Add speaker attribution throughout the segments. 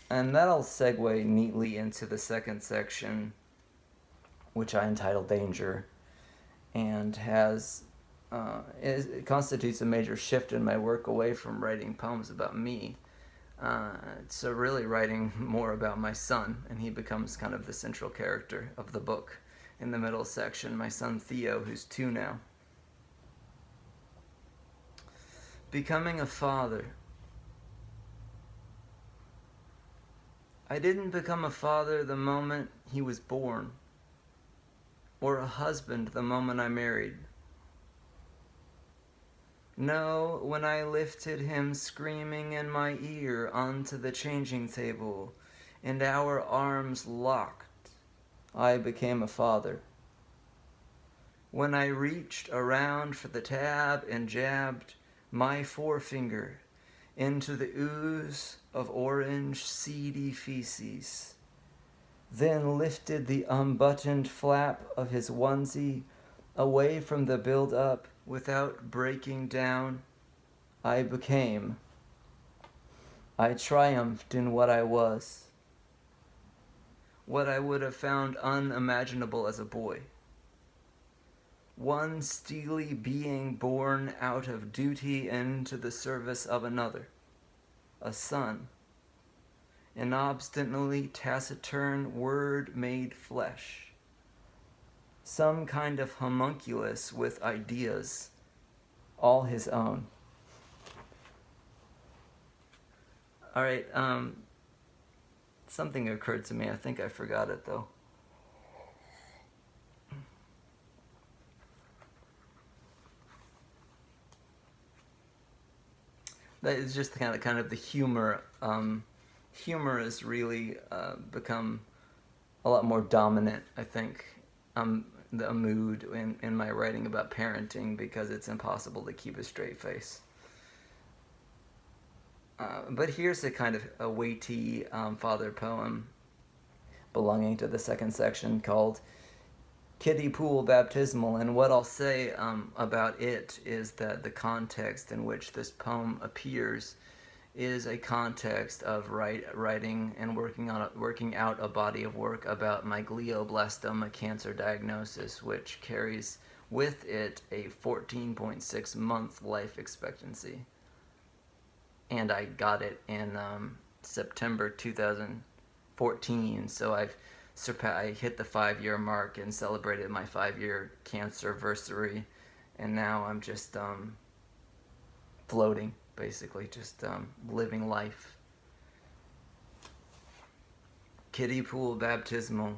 Speaker 1: And that'll segue neatly into the second section, which I entitled Danger, and it constitutes a major shift in my work away from writing poems about me. So really writing more about my son, and he becomes kind of the central character of the book. In the middle section, my son Theo, who's 2 now. Becoming a father. I didn't become a father the moment he was born, or a husband the moment I married. No, when I lifted him screaming in my ear onto the changing table, and our arms locked, I became a father. When I reached around for the tab and jabbed my forefinger into the ooze of orange seedy feces, then lifted the unbuttoned flap of his onesie away from the build-up without breaking down, I became. I triumphed in what I was, what I would have found unimaginable as a boy. One steely being born out of duty into the service of another, a son, an obstinately taciturn word made flesh, some kind of homunculus with ideas, all his own. All right, something occurred to me. I think I forgot it though. That is just kind of the humor. Humor has really become a lot more dominant, I think, the mood in my writing about parenting, because it's impossible to keep a straight face. But here's a kind of a weighty father poem belonging to the second section called Kiddie Baptismal. And what I'll say about it is that the context in which this poem appears is a context of writing and working out a body of work about my glioblastoma cancer diagnosis, which carries with it a 14.6 month life expectancy. And I got it in September 2014, so I hit the 5-year mark and celebrated my 5-year cancer anniversary, and now I'm just floating, basically, just living life. Kiddie Baptismal.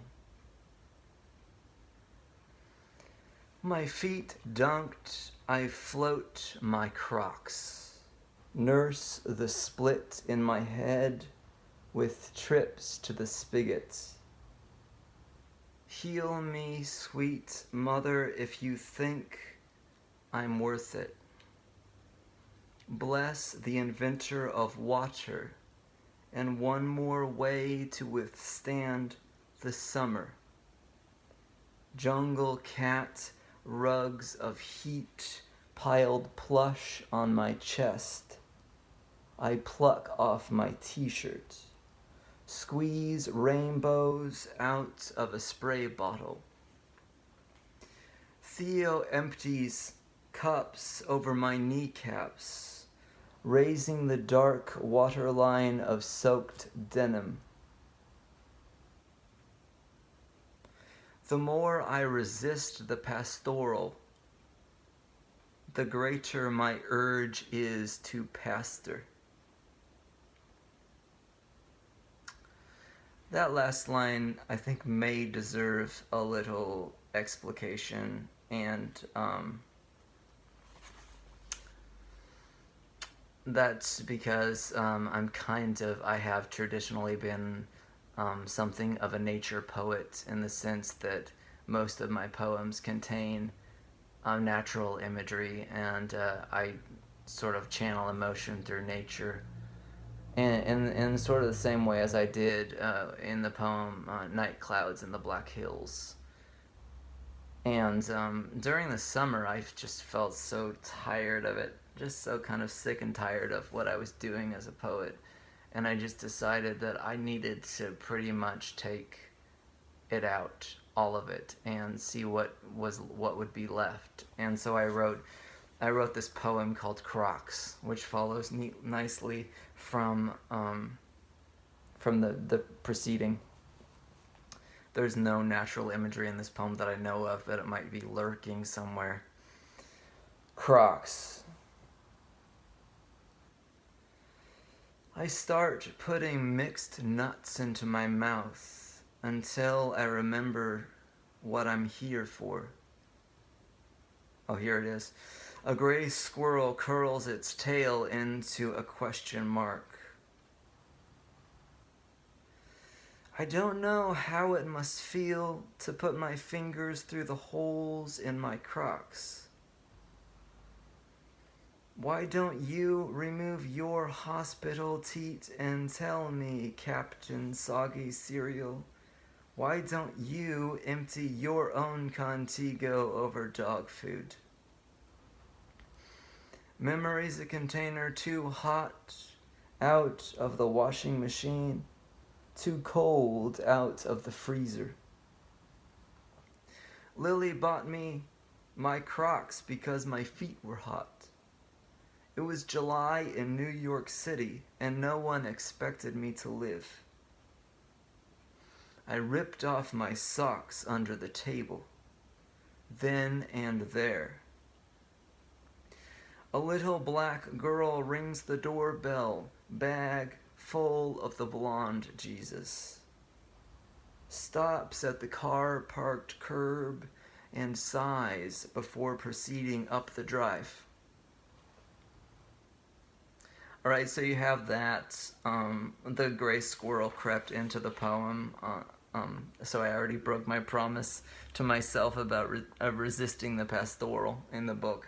Speaker 1: My feet dunked, I float my Crocs. Nurse the split in my head with trips to the spigot. Heal me, sweet mother, if you think I'm worth it. Bless the inventor of water and one more way to withstand the summer. Jungle cat, rugs of heat piled plush on my chest. I pluck off my t-shirt, squeeze rainbows out of a spray bottle. Theo empties cups over my kneecaps, raising the dark waterline of soaked denim. The more I resist the pastoral, the greater my urge is to pastor. That last line, I think, may deserve a little explication, and that's because I have traditionally been something of a nature poet, in the sense that most of my poems contain natural imagery, and I sort of channel emotion through nature. In sort of the same way as I did in the poem Night Clouds in the Black Hills. And during the summer, I just felt so tired of it, just so kind of sick and tired of what I was doing as a poet. and I just decided that I needed to pretty much take it out, all of it, and see what would be left. And so I wrote this poem called Crocs, which follows nicely from the preceding. There's no natural imagery in this poem that I know of, but it might be lurking somewhere. Crocs. I start putting mixed nuts into my mouth until I remember what I'm here for. Oh, here it is. A gray squirrel curls its tail into a question mark. I don't know how it must feel to put my fingers through the holes in my Crocs. Why don't you remove your hospital teat and tell me, Captain Soggy Cereal? Why don't you empty your own Contigo over dog food? Memory's a container too hot out of the washing machine, too cold out of the freezer. Lily bought me my Crocs because my feet were hot. It was July in New York City, and no one expected me to live. I ripped off my socks under the table, then and there. A little black girl rings the doorbell, bag full of the blonde Jesus. Stops at the car parked curb and sighs before proceeding up the drive. All right, so you have that. The gray squirrel crept into the poem. So I already broke my promise to myself about resisting the pastoral in the book.